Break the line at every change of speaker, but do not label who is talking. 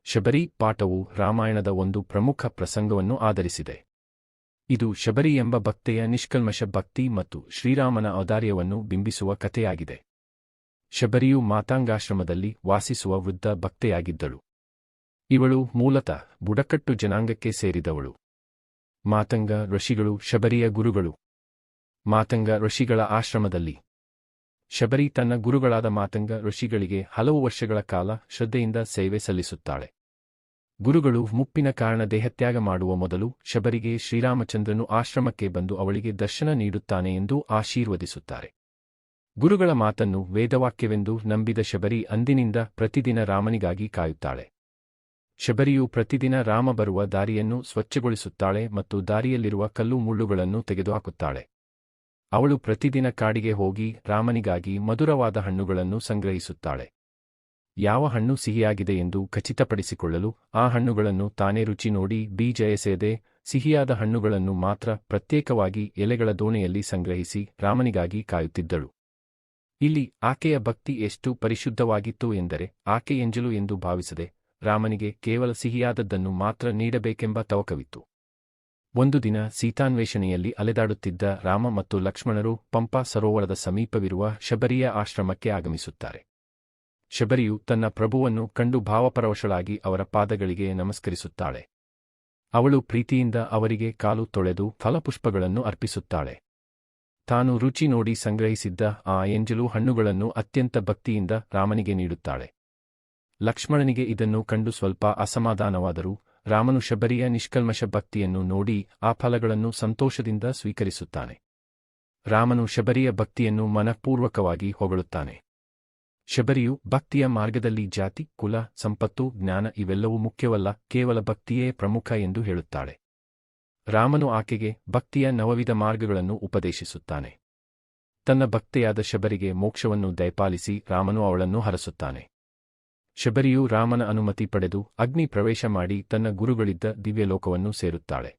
ಶಬರಿ ಪಾಠವು ರಾಮಾಯಣದ ಒಂದು ಪ್ರಮುಖ ಪ್ರಸಂಗವನ್ನು ಆಧರಿಸಿದೆ. ಇದು ಶಬರಿ ಎಂಬ ಭಕ್ತೆಯ ನಿಷ್ಕಲ್ಮಶ ಭಕ್ತಿ ಮತ್ತು ಶ್ರೀರಾಮನ ಔದಾರ್ಯವನ್ನು ಬಿಂಬಿಸುವ ಕಥೆಯಾಗಿದೆ. ಶಬರಿಯು ಮಾತಂಗಾಶ್ರಮದಲ್ಲಿ ವಾಸಿಸುವ ವೃದ್ಧ ಭಕ್ತೆಯಾಗಿದ್ದಳು. ಇವಳು ಮೂಲತಃ ಬುಡಕಟ್ಟು ಜನಾಂಗಕ್ಕೆ ಸೇರಿದವಳು. ಮಾತಂಗ ಋಷಿಗಳು ಶಬರಿಯ ಗುರುಗಳು. ಮಾತಂಗ ಋಷಿಗಳ ಆಶ್ರಮದಲ್ಲಿ ಶಬರಿ ತನ್ನ ಗುರುಗಳಾದ ಮಾತಂಗ ಋಷಿಗಳಿಗೆ ಹಲವು ವರ್ಷಗಳ ಕಾಲ ಶ್ರದ್ಧೆಯಿಂದ ಸೇವೆ ಸಲ್ಲಿಸುತ್ತಾಳೆ. ಗುರುಗಳು ಮುಪ್ಪಿನ ಕಾರಣ ದೇಹತ್ಯಾಗ ಮಾಡುವ ಮೊದಲು ಶಬರಿಗೆ ಶ್ರೀರಾಮಚಂದ್ರನು ಆಶ್ರಮಕ್ಕೆ ಬಂದು ಅವಳಿಗೆ ದರ್ಶನ ನೀಡುತ್ತಾನೆ ಎಂದು ಆಶೀರ್ವದಿಸುತ್ತಾರೆ. ಗುರುಗಳ ಮಾತನ್ನು ವೇದವಾಕ್ಯವೆಂದು ನಂಬಿದ ಶಬರಿ ಅಂದಿನಿಂದ ಪ್ರತಿದಿನ ರಾಮನಿಗಾಗಿ ಕಾಯುತ್ತಾಳೆ. ಶಬರಿಯು ಪ್ರತಿದಿನ ರಾಮ ಬರುವ ದಾರಿಯನ್ನು ಸ್ವಚ್ಛಗೊಳಿಸುತ್ತಾಳೆ ಮತ್ತು ದಾರಿಯಲ್ಲಿರುವ ಕಲ್ಲು ಮುಳ್ಳುಗಳನ್ನು ತೆಗೆದುಹಾಕುತ್ತಾಳೆ. ಅವಳು ಪ್ರತಿದಿನ ಕಾಡಿಗೆ ಹೋಗಿ ರಾಮನಿಗಾಗಿ ಮಧುರವಾದ ಹಣ್ಣುಗಳನ್ನು ಸಂಗ್ರಹಿಸುತ್ತಾಳೆ. ಯಾವ ಹಣ್ಣು ಸಿಹಿಯಾಗಿದೆ ಎಂದು ಖಚಿತಪಡಿಸಿಕೊಳ್ಳಲು ಆ ಹಣ್ಣುಗಳನ್ನು ತಾನೇ ರುಚಿ ನೋಡಿ ಬೀಜ ಎಸೆಯದೆ ಸಿಹಿಯಾದ ಹಣ್ಣುಗಳನ್ನು ಮಾತ್ರ ಪ್ರತ್ಯೇಕವಾಗಿ ಎಲೆಗಳ ದೋಣೆಯಲ್ಲಿ ಸಂಗ್ರಹಿಸಿ ರಾಮನಿಗಾಗಿ ಕಾಯುತ್ತಿದ್ದಳು. ಇಲ್ಲಿ ಆಕೆಯ ಭಕ್ತಿ ಎಷ್ಟು ಪರಿಶುದ್ಧವಾಗಿತ್ತು ಎಂದರೆ ಆಕೆ ಎಂಜಲು ಎಂದು ಭಾವಿಸದೆ ರಾಮನಿಗೆ ಕೇವಲ ಸಿಹಿಯಾದದ್ದನ್ನು ಮಾತ್ರ ನೀಡಬೇಕೆಂಬ ತವಕವಿತ್ತು. ಒಂದು ದಿನ ಸೀತಾನ್ವೇಷಣೆಯಲ್ಲಿ ಅಲೆದಾಡುತ್ತಿದ್ದ ರಾಮ ಮತ್ತು ಲಕ್ಷ್ಮಣರು ಪಂಪಾ ಸರೋವರದ ಸಮೀಪವಿರುವ ಶಬರಿಯ ಆಶ್ರಮಕ್ಕೆ ಆಗಮಿಸುತ್ತಾರೆ. ಶಬರಿಯು ತನ್ನ ಪ್ರಭುವನ್ನು ಕಂಡು ಭಾವಪರವಶಳಾಗಿ ಅವರ ಪಾದಗಳಿಗೆ ನಮಸ್ಕರಿಸುತ್ತಾಳೆ. ಅವಳು ಪ್ರೀತಿಯಿಂದ ಅವರಿಗೆ ಕಾಲು ತೊಳೆದು ಫಲಪುಷ್ಪಗಳನ್ನು ಅರ್ಪಿಸುತ್ತಾಳೆ. ತಾನು ರುಚಿ ನೋಡಿ ಸಂಗ್ರಹಿಸಿದ್ದ ಆ ಎಂಜಲು ಹಣ್ಣುಗಳನ್ನು ಅತ್ಯಂತ ಭಕ್ತಿಯಿಂದ ರಾಮನಿಗೆ ನೀಡುತ್ತಾಳೆ. ಲಕ್ಷ್ಮಣನಿಗೆ ಇದನ್ನು ಕಂಡು ಸ್ವಲ್ಪ ಅಸಮಾಧಾನವಾದರೂ ರಾಮನು ಶಬರಿಯ ನಿಷ್ಕಲ್ಮಶ ಭಕ್ತಿಯನ್ನು ನೋಡಿ ಆ ಫಲಗಳನ್ನು ಸಂತೋಷದಿಂದ ಸ್ವೀಕರಿಸುತ್ತಾನೆ. ರಾಮನು ಶಬರಿಯ ಭಕ್ತಿಯನ್ನು ಮನಃಪೂರ್ವಕವಾಗಿ ಹೊಗಳುತ್ತಾನೆ. ಶಬರಿಯು ಭಕ್ತಿಯ ಮಾರ್ಗದಲ್ಲಿ ಜಾತಿ, ಕುಲ, ಸಂಪತ್ತು, ಜ್ಞಾನ ಇವೆಲ್ಲವೂ ಮುಖ್ಯವಲ್ಲ, ಕೇವಲ ಭಕ್ತಿಯೇ ಪ್ರಮುಖ ಎಂದು ಹೇಳುತ್ತಾಳೆ. ರಾಮನು ಆಕೆಗೆ ಭಕ್ತಿಯ ನವವಿಧ ಮಾರ್ಗಗಳನ್ನು ಉಪದೇಶಿಸುತ್ತಾನೆ. ತನ್ನ ಭಕ್ತೆಯಾದ ಶಬರಿಗೆ ಮೋಕ್ಷವನ್ನು ದಯಪಾಲಿಸಿ ರಾಮನು ಅವಳನ್ನು ಹರಸುತ್ತಾನೆ. ಶಬರಿಯು ರಾಮನ ಅನುಮತಿ ಪಡೆದು ಅಗ್ನಿ ಪ್ರವೇಶ ಮಾಡಿ ತನ್ನ ಗುರುಗಳಿದ್ದ ದಿವ್ಯಲೋಕವನ್ನು ಸೇರುತ್ತಾಳೆ.